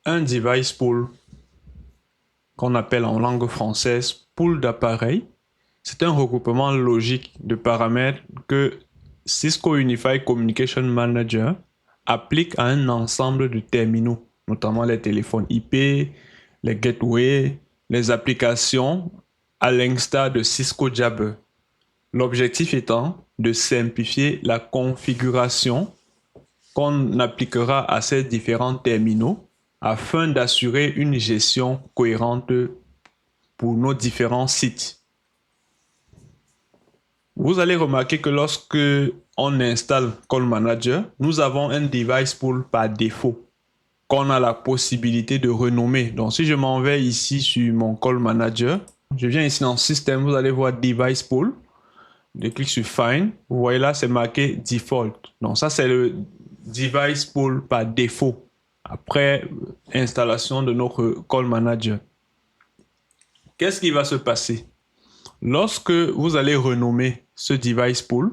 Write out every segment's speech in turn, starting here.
Un device pool, qu'on appelle en langue française pool d'appareils, c'est un regroupement logique de paramètres que Cisco Unified Communication Manager applique à un ensemble de terminaux, notamment les téléphones IP, les gateways, les applications, à l'instar de Cisco Jabber. L'objectif étant de simplifier la configuration qu'on appliquera à ces différents terminaux afin d'assurer une gestion cohérente pour nos différents sites. Vous allez remarquer que lorsque on installe Call Manager, nous avons un device pool par défaut qu'on a la possibilité de renommer. Donc si je m'en vais ici sur mon Call Manager, je viens ici dans Système, vous allez voir Device Pool. Je clique sur Find. Vous voyez là, c'est marqué Default. Donc ça, c'est le device pool par défaut après installation de notre Call Manager. Qu'est-ce qui va se passer? Lorsque vous allez renommer ce device pool,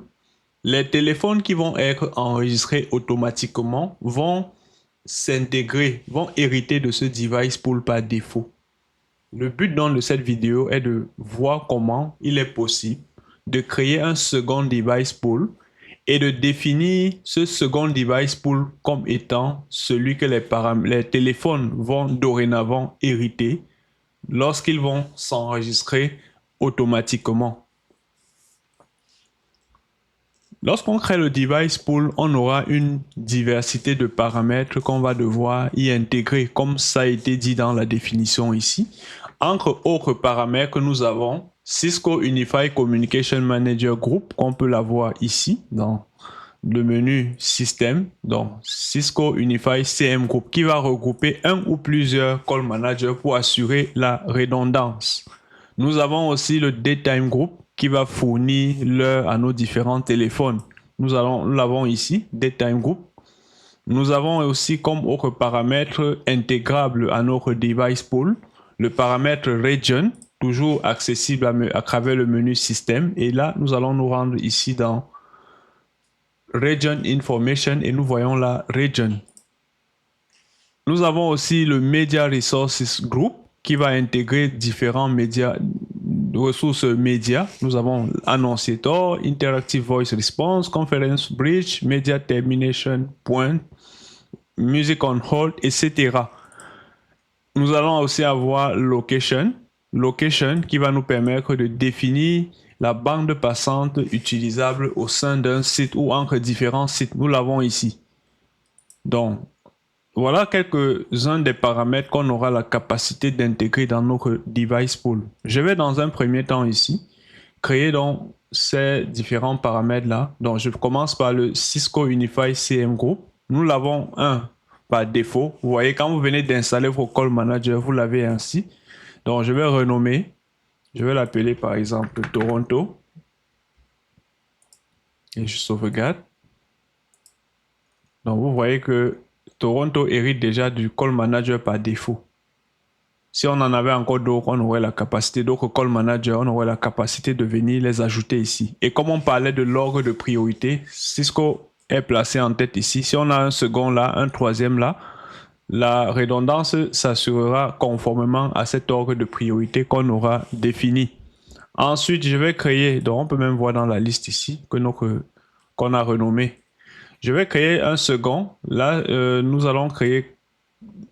les téléphones qui vont être enregistrés automatiquement vont s'intégrer, vont hériter de ce device pool par défaut. Le but donc de cette vidéo est de voir comment il est possible de créer un second device pool et de définir ce second device pool comme étant celui que les téléphones vont dorénavant hériter lorsqu'ils vont s'enregistrer automatiquement. Lorsqu'on crée le device pool, on aura une diversité de paramètres qu'on va devoir y intégrer, comme ça a été dit dans la définition ici. Entre autres paramètres, nous avons Cisco Unified Communication Manager Group, qu'on peut l'avoir ici dans le menu Système. Donc, Cisco Unified CM Group, qui va regrouper un ou plusieurs call managers pour assurer la redondance. Nous avons aussi le Daytime Group, qui va fournir l'heure à nos différents téléphones. Nous l'avons ici, Daytime Group. Nous avons aussi comme autre paramètre intégrable à notre device pool, le paramètre Region, toujours accessible à travers le menu Système. Et là, nous allons nous rendre ici dans Region Information et nous voyons la Region. Nous avons aussi le Media Resources Group qui va intégrer différents médias, ressources médias. Nous avons Annonciator, Interactive Voice Response, Conference Bridge, Media Termination Point, Music on Hold, etc. Nous allons aussi avoir Location qui va nous permettre de définir la bande passante utilisable au sein d'un site ou entre différents sites. Nous l'avons ici. Donc, voilà quelques-uns des paramètres qu'on aura la capacité d'intégrer dans notre device pool. Je vais dans un premier temps ici créer donc ces différents paramètres là. Donc je commence par le Cisco Unified CM Group. Nous l'avons un par défaut. Vous voyez quand vous venez d'installer votre Call Manager, vous l'avez ainsi. Donc je vais renommer. Je vais l'appeler par exemple Toronto. Et je sauvegarde. Donc vous voyez que Toronto hérite déjà du Call Manager par défaut. Si on en avait encore d'autres, on aurait la capacité, d'autres Call Manager, on aurait la capacité de venir les ajouter ici. Et comme on parlait de l'ordre de priorité, Cisco est placé en tête ici. Si on a un second là, un troisième là, la redondance s'assurera conformément à cet ordre de priorité qu'on aura défini. Ensuite, je vais créer, donc on peut même voir dans la liste ici qu'on a renommé. Je vais créer un second. Là, nous allons créer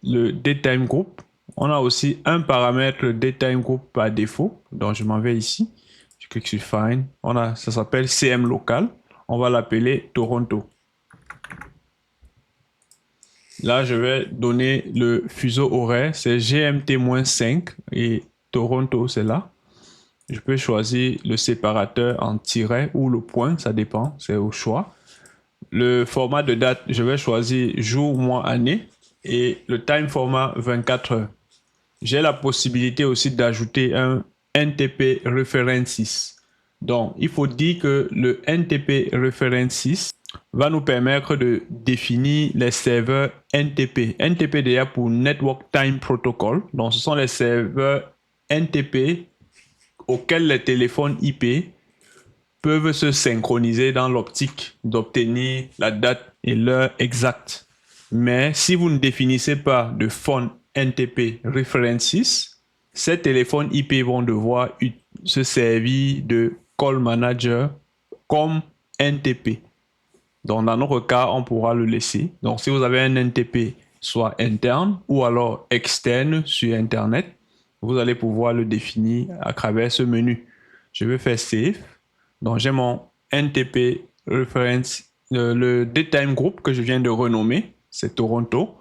le Daytime Group. On a aussi un paramètre Daytime Group par défaut. Donc, je m'en vais ici. Je clique sur Find. Ça s'appelle CM Local. On va l'appeler Toronto. Là, je vais donner le fuseau horaire. C'est GMT-5 et Toronto, c'est là. Je peux choisir le séparateur en tiret ou le point. Ça dépend. C'est au choix. Le format de date, je vais choisir jour, mois, année et le time format 24 heures. J'ai la possibilité aussi d'ajouter un NTP References. Donc, il faut dire que le NTP References va nous permettre de définir les serveurs NTP. NTP déjà pour Network Time Protocol. Donc, ce sont les serveurs NTP auxquels les téléphones IP peuvent se synchroniser dans l'optique d'obtenir la date et l'heure exacte. Mais si vous ne définissez pas de phone NTP references, ces téléphones IP vont devoir se servir de call manager comme NTP. Donc, dans notre cas, on pourra le laisser. Donc, si vous avez un NTP, soit interne ou alors externe sur Internet, vous allez pouvoir le définir à travers ce menu. Je vais faire Save. Donc, j'ai mon NTP reference, le daytime group que je viens de renommer, c'est Toronto.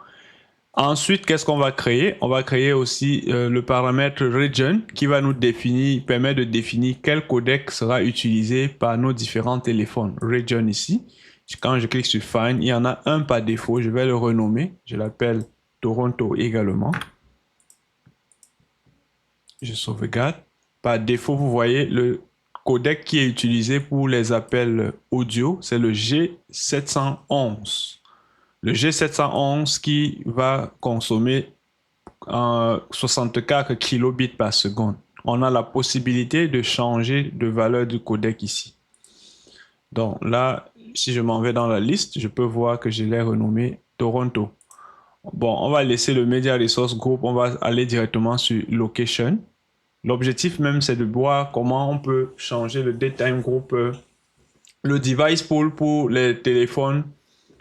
Ensuite, qu'est-ce qu'on va créer? On va créer aussi le paramètre region qui va nous permettre de définir quel codec sera utilisé par nos différents téléphones. Region ici. Quand je clique sur Find, il y en a un par défaut. Je vais le renommer. Je l'appelle Toronto également. Je sauvegarde. Par défaut, vous voyez le codec qui est utilisé pour les appels audio, c'est le G711. Le G711 qui va consommer 64 kilobits par seconde. On a la possibilité de changer de valeur du codec ici. Donc là, si je m'en vais dans la liste, je peux voir que je l'ai renommé Toronto. Bon, on va laisser le Media Resource Group, on va aller directement sur Location. L'objectif même, c'est de voir comment on peut changer le Daytime Group, le Device Pool pour les téléphones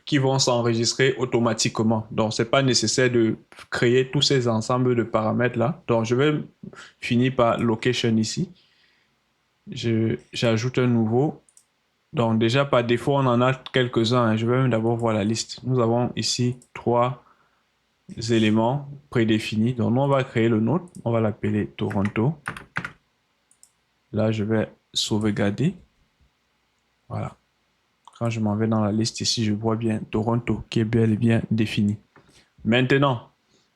qui vont s'enregistrer automatiquement. Donc, c'est pas nécessaire de créer tous ces ensembles de paramètres là. Donc, je vais finir par Location ici. J'ajoute un nouveau. Donc, déjà, par défaut, on en a quelques-uns. Je vais même d'abord voir la liste. Nous avons ici 3 éléments prédéfinis. Donc, nous, on va créer le nôtre. On va l'appeler Toronto. Là, je vais sauvegarder. Voilà. Quand je m'en vais dans la liste ici, je vois bien Toronto qui est bel et bien défini. Maintenant,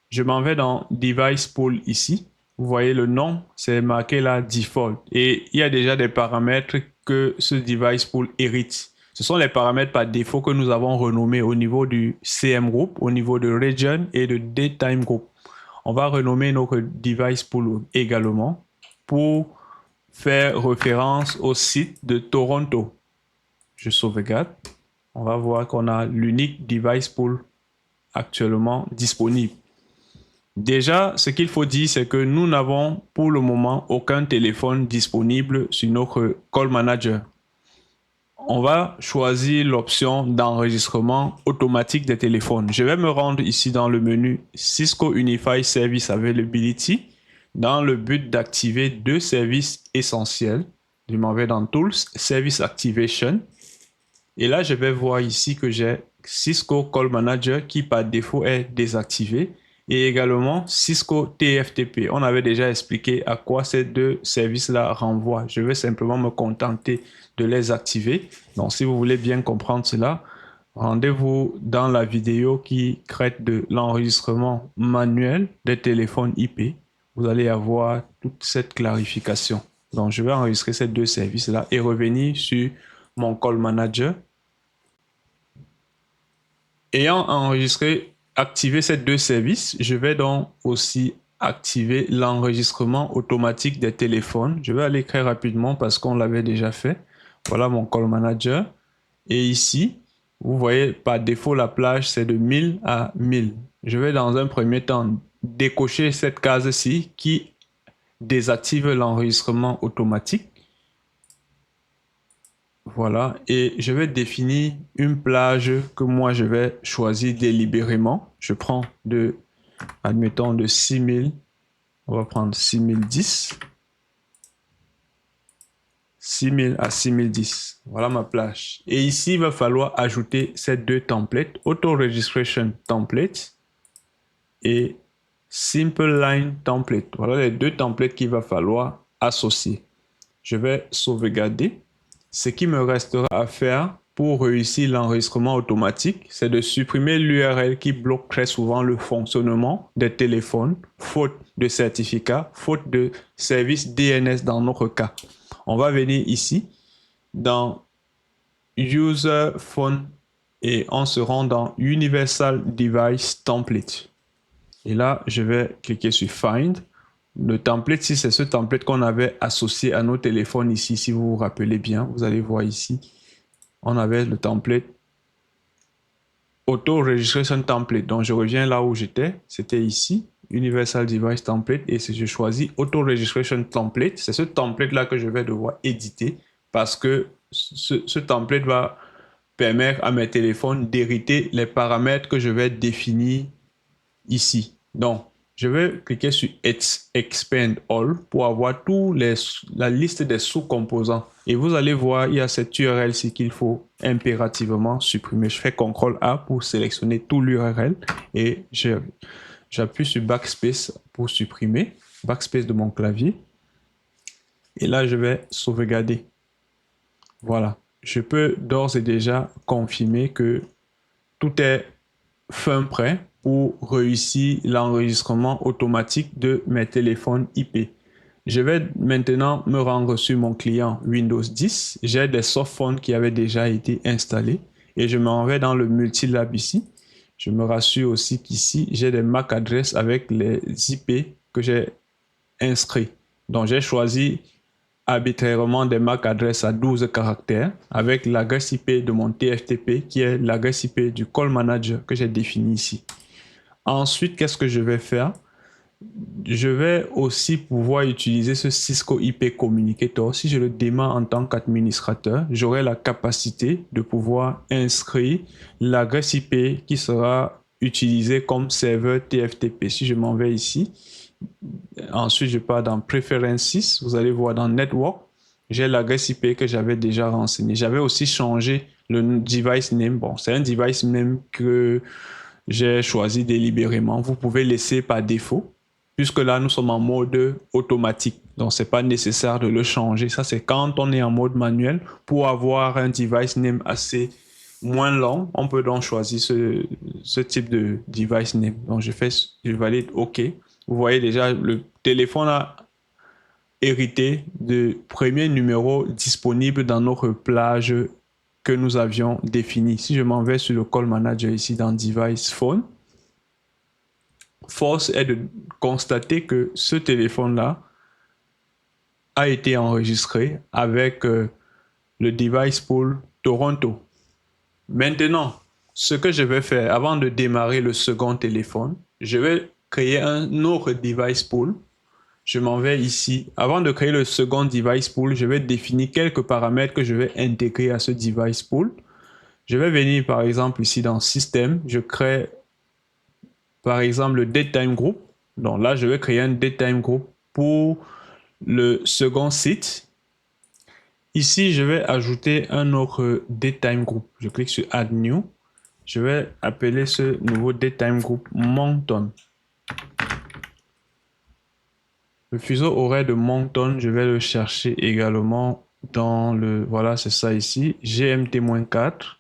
je m'en vais dans Device Pool ici. Vous voyez le nom, c'est marqué là Default. Et il y a déjà des paramètres que ce Device Pool hérite. Ce sont les paramètres par défaut que nous avons renommés au niveau du CM Group, au niveau de Region et de Daytime Group. On va renommer notre Device Pool également pour faire référence au site de Toronto. Je sauvegarde. On va voir qu'on a l'unique Device Pool actuellement disponible. Déjà, ce qu'il faut dire, c'est que nous n'avons pour le moment aucun téléphone disponible sur notre Call Manager. On va choisir l'option d'enregistrement automatique des téléphones. Je vais me rendre ici dans le menu Cisco Unified Service Availability dans le but d'activer 2 services essentiels. Je m'en vais dans Tools, Service Activation. Et là, je vais voir ici que j'ai Cisco Call Manager qui par défaut est désactivé et également Cisco TFTP. On avait déjà expliqué à quoi ces 2 services-là renvoient. Je vais simplement me contenter de les activer. Donc, si vous voulez bien comprendre cela, rendez-vous dans la vidéo qui traite de l'enregistrement manuel des téléphones IP. Vous allez avoir toute cette clarification. Donc, je vais enregistrer ces 2 services-là et revenir sur mon Call Manager. Ayant activé ces 2 services, je vais donc aussi activer l'enregistrement automatique des téléphones. Je vais aller très rapidement parce qu'on l'avait déjà fait. Voilà mon Call Manager. Et ici, vous voyez par défaut la plage c'est de 1000 à 1000. Je vais dans un premier temps décocher cette case-ci qui désactive l'enregistrement automatique. Voilà, et je vais définir une plage que moi je vais choisir délibérément. Je prends admettons de 6000, on va prendre 6010. 6000 à 6010, voilà ma plage. Et ici, il va falloir ajouter ces 2 templates, Auto Registration Template et Simple Line Template. Voilà les 2 templates qu'il va falloir associer. Je vais sauvegarder. Ce qui me restera à faire pour réussir l'enregistrement automatique, c'est de supprimer l'URL qui bloque très souvent le fonctionnement des téléphones, faute de certificat, faute de service DNS dans notre cas. On va venir ici dans User Phone et on se rend dans Universal Device Template. Et là, je vais cliquer sur Find. Le template, si c'est ce template qu'on avait associé à nos téléphones ici, si vous vous rappelez bien, vous allez voir ici, on avait le template Auto Registration Template. Donc, je reviens là où j'étais. C'était ici, Universal Device Template. Et si je choisis Auto Registration Template, c'est ce template-là que je vais devoir éditer parce que ce template va permettre à mes téléphones d'hériter les paramètres que je vais définir ici. Donc, je vais cliquer sur Expand All pour avoir la liste des sous-composants. Et vous allez voir, il y a cette URL-ci qu'il faut impérativement supprimer. Je fais CTRL A pour sélectionner tout l'URL et j'appuie sur Backspace pour supprimer. Backspace de mon clavier. Et là, je vais sauvegarder. Voilà. Je peux d'ores et déjà confirmer que tout est fin prêt pour réussir l'enregistrement automatique de mes téléphones IP. Je vais maintenant me rendre sur mon client Windows 10. J'ai des softphones qui avaient déjà été installés et je m'en vais dans le multilab ici. Je me rassure aussi qu'ici, j'ai des MAC adresses avec les IP que j'ai inscrits. Donc, j'ai choisi arbitrairement des MAC adresses à 12 caractères avec l'adresse IP de mon TFTP qui est l'adresse IP du call manager que j'ai défini ici. Ensuite, qu'est-ce que je vais faire? Je vais aussi pouvoir utiliser ce Cisco IP Communicator. Si je le démarre en tant qu'administrateur, j'aurai la capacité de pouvoir inscrire l'adresse IP qui sera utilisée comme serveur TFTP. Si je m'en vais ici, ensuite je pars dans Preferences, vous allez voir dans Network, j'ai l'adresse IP que j'avais déjà renseigné. J'avais aussi changé le device name. Bon, c'est un device name que j'ai choisi délibérément. Vous pouvez laisser par défaut, puisque là, nous sommes en mode automatique. Donc, ce n'est pas nécessaire de le changer. Ça, c'est quand on est en mode manuel. Pour avoir un device name assez moins long, on peut donc choisir ce type de device name. Donc, je valide OK. Vous voyez déjà, le téléphone a hérité du premier numéro disponible dans notre plage que nous avions défini. Si je m'en vais sur le call manager ici dans Device Phone, force est de constater que ce téléphone-là a été enregistré avec le device pool Toronto. Maintenant, ce que je vais faire avant de démarrer le second téléphone, je vais créer un autre device pool. Je m'en vais ici. Avant de créer le second device pool, je vais définir quelques paramètres que je vais intégrer à ce device pool. Je vais venir par exemple ici dans Système. Je crée par exemple le DateTime Group. Donc là, je vais créer un DateTime Group pour le second site. Ici, je vais ajouter un autre DateTime Group. Je clique sur Add New. Je vais appeler ce nouveau DateTime Group Moncton. Le fuseau horaire de Moncton, je vais le chercher également dans le... Voilà, c'est ça ici. GMT-4.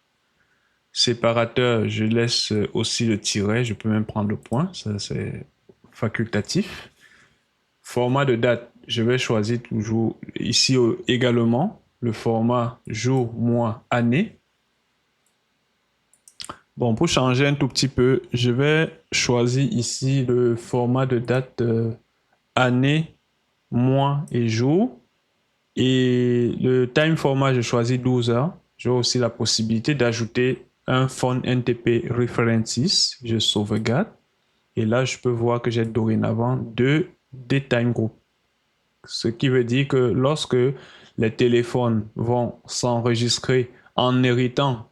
Séparateur, je laisse aussi le tiret. Je peux même prendre le point. Ça, c'est facultatif. Format de date, je vais choisir toujours ici également le format jour, mois, année. Bon, pour changer un tout petit peu, je vais choisir ici le format de date année, mois et jour. Et le time format, je choisis 12 heures. J'ai aussi la possibilité d'ajouter un phone NTP References. Je sauvegarde. Et là, je peux voir que j'ai dorénavant deux DateTime Group. Ce qui veut dire que lorsque les téléphones vont s'enregistrer en héritant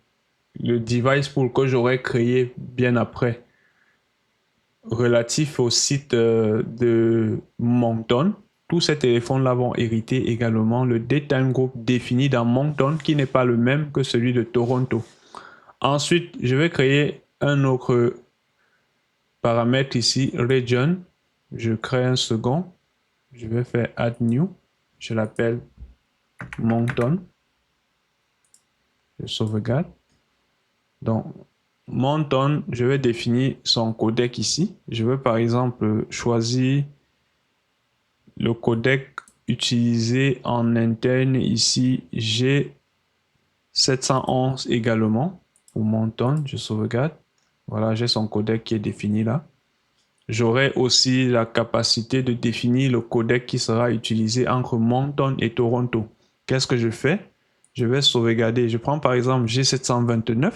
le device pool que j'aurais créé bien après, relatif au site de Moncton, tous ces téléphones-là vont hériter également le DateTime Group défini dans Moncton qui n'est pas le même que celui de Toronto. Ensuite, je vais créer un autre paramètre ici, Region. Je crée un second. Je vais faire Add New. Je l'appelle Moncton. Je sauvegarde. Donc, Moncton, je vais définir son codec ici. Je vais par exemple choisir le codec utilisé en interne ici, G711 également pour Moncton. Je sauvegarde. Voilà, j'ai son codec qui est défini là. J'aurai aussi la capacité de définir le codec qui sera utilisé entre Moncton et Toronto. Qu'est-ce que je fais? Je vais sauvegarder. Je prends par exemple G729.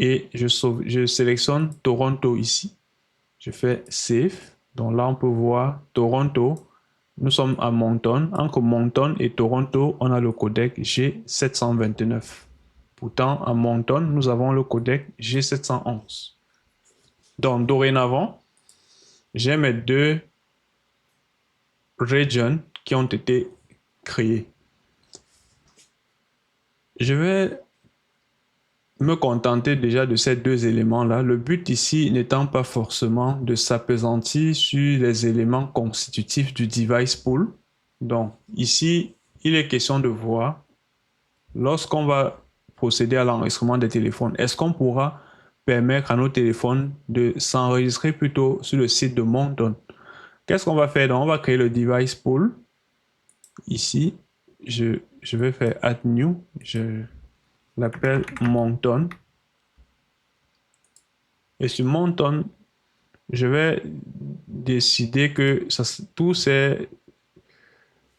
et je sélectionne Toronto ici. Je fais Save. Donc là, on peut voir Toronto. Nous sommes à Moncton. Entre Moncton et Toronto, on a le codec G729. Pourtant, à Moncton, nous avons le codec G711. Donc, dorénavant, j'ai mes deux regions qui ont été créés. Je vais me contenter déjà de ces deux éléments-là. Le but ici n'étant pas forcément de s'appesantir sur les éléments constitutifs du device pool. Donc, ici, il est question de voir, lorsqu'on va procéder à l'enregistrement des téléphones, est-ce qu'on pourra permettre à nos téléphones de s'enregistrer plutôt sur le site de Moncton? Qu'est-ce qu'on va faire? Donc, on va créer le device pool. Ici, je vais faire Add New. Je l'appelle Moncton. Et sur Moncton, je vais décider que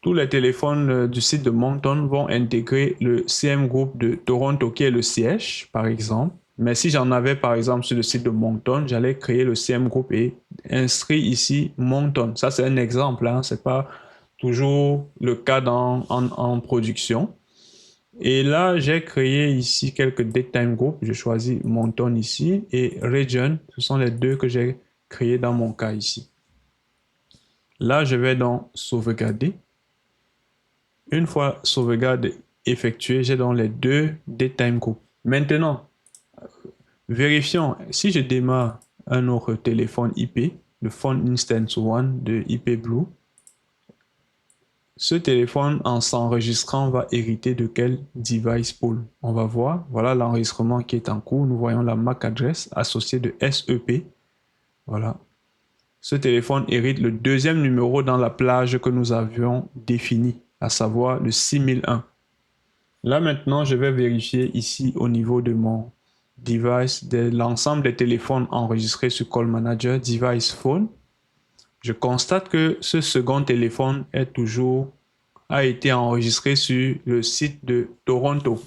tous les téléphones du site de Moncton vont intégrer le CM Group de Toronto, qui est le siège, par exemple. Mais si j'en avais, par exemple, sur le site de Moncton, j'allais créer le CM Group et inscrire ici Moncton. Ça, c'est un exemple, hein. Ce n'est pas toujours le cas en production. Et là, j'ai créé ici quelques datetime groups. Je choisis Moncton ici et Region. Ce sont les deux que j'ai créés dans mon cas ici. Là, je vais donc sauvegarder. Une fois sauvegarde effectuée, j'ai donc les deux datetime groups. Maintenant, vérifions. Si je démarre un autre téléphone IP, le Phone Instance One de IP Blue, ce téléphone, en s'enregistrant, va hériter de quel device pool? On va voir. Voilà l'enregistrement qui est en cours. Nous voyons la MAC adresse associée de SEP. Voilà. Ce téléphone hérite le deuxième numéro dans la plage que nous avions définie, à savoir le 6001. Là maintenant, je vais vérifier ici au niveau de mon device, de l'ensemble des téléphones enregistrés sur Call Manager, Device Phone. Je constate que ce second téléphone a été enregistré sur le site de Toronto.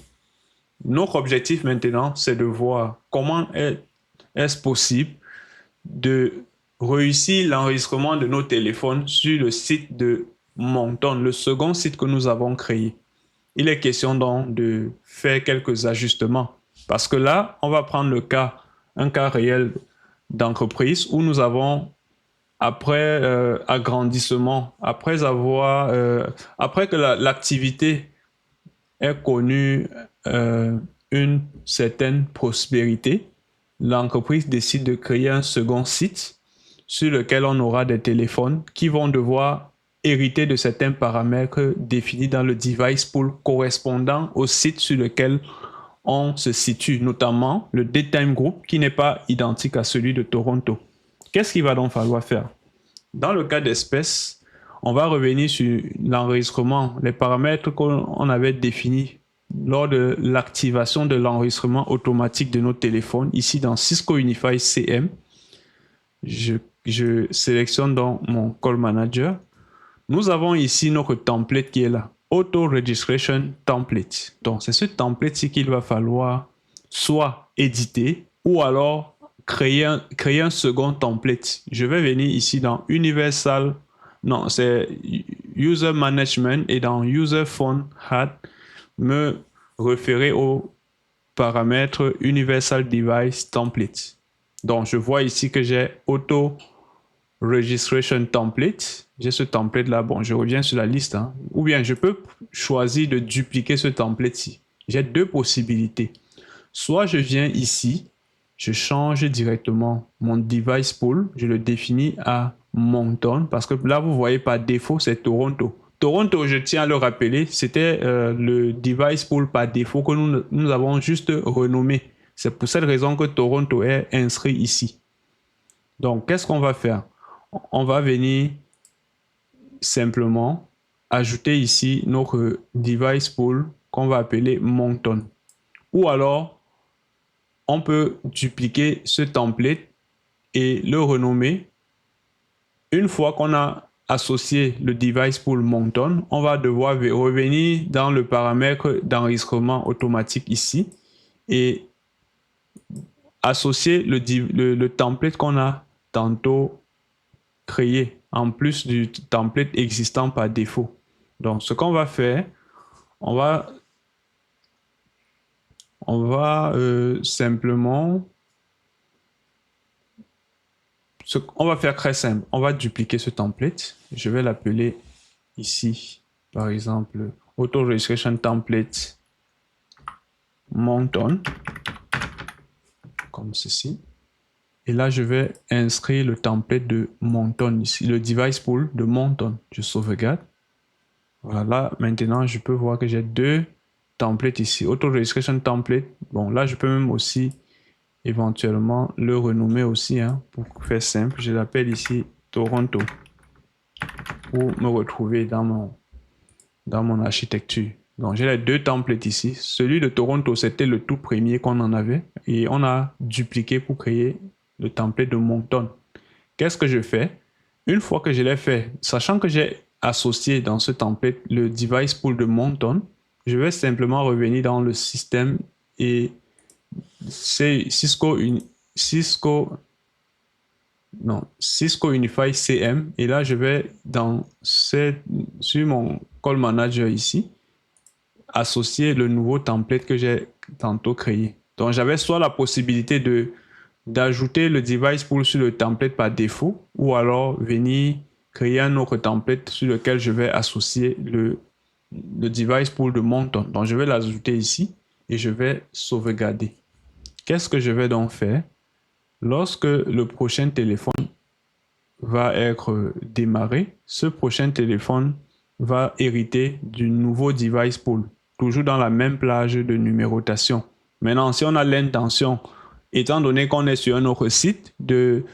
Notre objectif maintenant, c'est de voir comment est-ce possible de réussir l'enregistrement de nos téléphones sur le site de Moncton, le second site que nous avons créé. Il est question donc de faire quelques ajustements parce que là, on va prendre un cas réel d'entreprise où nous avons après agrandissement, après que l'activité ait connu une certaine prospérité, l'entreprise décide de créer un second site sur lequel on aura des téléphones qui vont devoir hériter de certains paramètres définis dans le device pool correspondant au site sur lequel on se situe, notamment le datetime group qui n'est pas identique à celui de Toronto. Qu'est-ce qu'il va donc falloir faire? Dans le cas d'espèce, on va revenir sur l'enregistrement, les paramètres qu'on avait définis lors de l'activation de l'enregistrement automatique de nos téléphones. Ici, dans Cisco Unified CM, je sélectionne donc mon Call Manager. Nous avons ici notre template qui est là, Auto Registration Template. Donc, c'est ce template-ci qu'il va falloir soit éditer ou alors créer un second template. Je vais venir ici dans c'est User Management et dans User Phone Hat, me référer au paramètre Universal Device Template. Donc, je vois ici que j'ai Auto Registration Template. J'ai ce template-là. Bon, je reviens sur la liste. Hein. Ou bien, je peux choisir de dupliquer ce template-ci. J'ai deux possibilités. Soit je viens ici, je change directement mon device pool, je le définis à Moncton parce que là, vous voyez par défaut, c'est Toronto. Toronto, je tiens à le rappeler, c'était le device pool par défaut que nous avons juste renommé. C'est pour cette raison que Toronto est inscrit ici. Donc, qu'est-ce qu'on va faire? On va venir simplement ajouter ici notre device pool qu'on va appeler Moncton. Ou alors, on peut dupliquer ce template et le renommer. Une fois qu'on a associé le device pool Moncton, on va devoir revenir dans le paramètre d'enregistrement automatique ici et associer le template qu'on a tantôt créé, en plus du template existant par défaut. Donc, ce qu'on va faire, on va simplement... On va faire très simple. On va dupliquer ce template. Je vais l'appeler ici, par exemple, Auto Registration Template Moncton, comme ceci. Et là, je vais inscrire le template de Moncton ici, le device pool de Moncton. Je sauvegarde. Voilà, maintenant, je peux voir que j'ai deux templates ici. Auto Registration Template. Bon, là, je peux même aussi éventuellement le renommer aussi, hein, pour faire simple. Je l'appelle ici Toronto pour me retrouver dans mon architecture. Donc, j'ai les deux templates ici. Celui de Toronto, c'était le tout premier qu'on en avait et on a dupliqué pour créer le template de Moncton. Qu'est-ce que je fais? Une fois que je l'ai fait, sachant que j'ai associé dans ce template le device pool de Moncton, je vais simplement revenir dans le système et c'est Cisco Unified CM et là je vais sur mon call manager ici associer le nouveau template que j'ai tantôt créé. Donc j'avais soit la possibilité d'ajouter le device pool sur le template par défaut ou alors venir créer un autre template sur lequel je vais associer le device pool de Moncton. Donc je vais l'ajouter ici et je vais sauvegarder. Qu'est-ce que je vais donc faire? Lorsque le prochain téléphone va être démarré, ce prochain téléphone va hériter du nouveau device pool, toujours dans la même plage de numérotation. Maintenant, si on a l'intention, étant donné qu'on est sur un autre site, de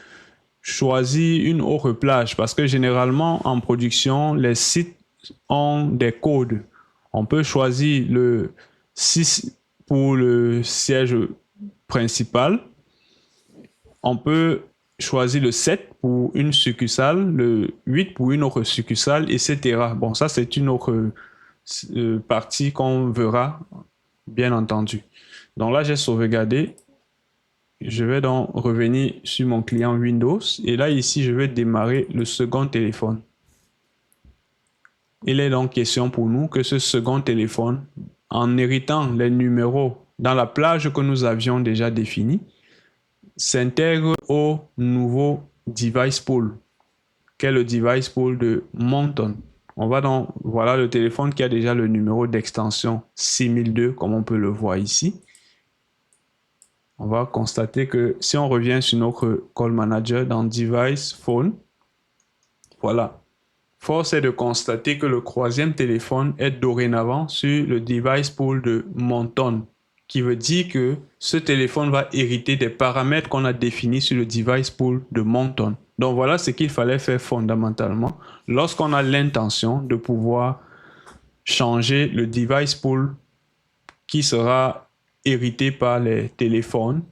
choisir une autre plage, parce que généralement en production, les sites ont des codes. On peut choisir le 6 pour le siège principal. On peut choisir le 7 pour une succursale, le 8 pour une autre succursale, etc. Bon, ça, c'est une autre partie qu'on verra, bien entendu. Donc là, j'ai sauvegardé. Je vais donc revenir sur mon client Windows. Et là, ici, je vais démarrer le second téléphone. Il est donc question pour nous que ce second téléphone, en héritant les numéros dans la plage que nous avions déjà définie, s'intègre au nouveau device pool, qui est le device pool de Moncton. On va donc, voilà le téléphone qui a déjà le numéro d'extension 6002, comme on peut le voir ici. On va constater que si on revient sur notre call manager dans device phone, voilà. Force est de constater que le troisième téléphone est dorénavant sur le device pool de Moncton, qui veut dire que ce téléphone va hériter des paramètres qu'on a définis sur le device pool de Moncton. Donc voilà ce qu'il fallait faire fondamentalement lorsqu'on a l'intention de pouvoir changer le device pool qui sera hérité par les téléphones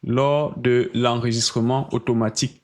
lors de l'enregistrement automatique.